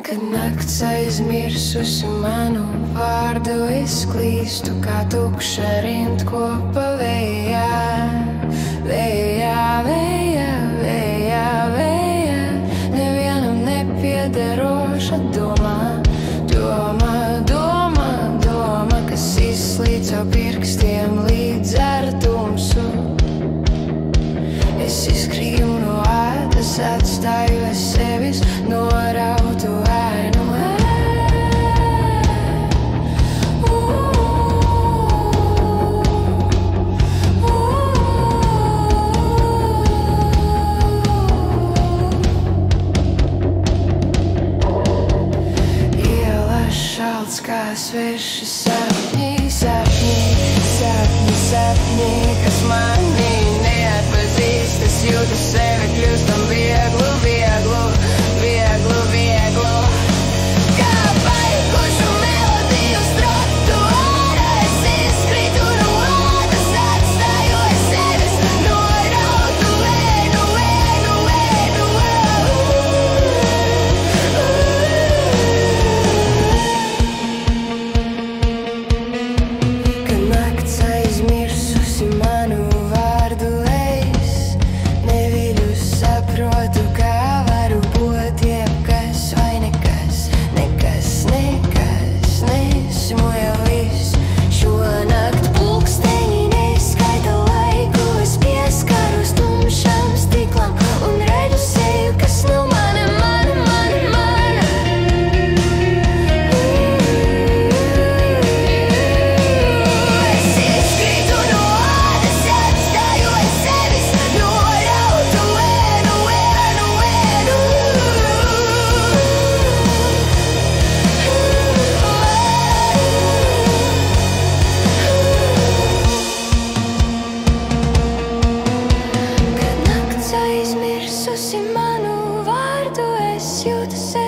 Kad nakts aizmirsusi manu vārdu, es klīstu kā tukša rindkopa vējā. Vējā, vējā, vējā, vējā, nevienam nepiederoša doma. Doma, doma, doma, kas izslīd caur pirkstiem līdz ar tumsu. Es izkrīju no ādas, atstāju es sevis norautu ēnu. Ielas šalts kā sveši sapņi, sapņi, sapņi, sapņi, kas mani neatpazīst. Es jūtu sevi kļūstam vieglu, vieglu, vieglu, vieglu. Kā paikušu melodiju strotu ārā, es izkrītu no ādas, atstāju es sevis norautu ēnu, ēnu, ēnu. Kad nakts aizmirsusi manu vārdu, es neviļu saprotu, kā varu būt jebkas vai nekas, nekas, nekas. Nesmu jau viss. Šonakt pulksteņi neskaita laiku, es pieskaros tumšam stiklam un redzu seju, kas nav mana, mana, mana, mana. Es izkrītu no ādas, atstāju es sevis norautu ēnu, ēnu, ēnu. Kad nakts aizmirsusi manu vārdu, es jūtu sevi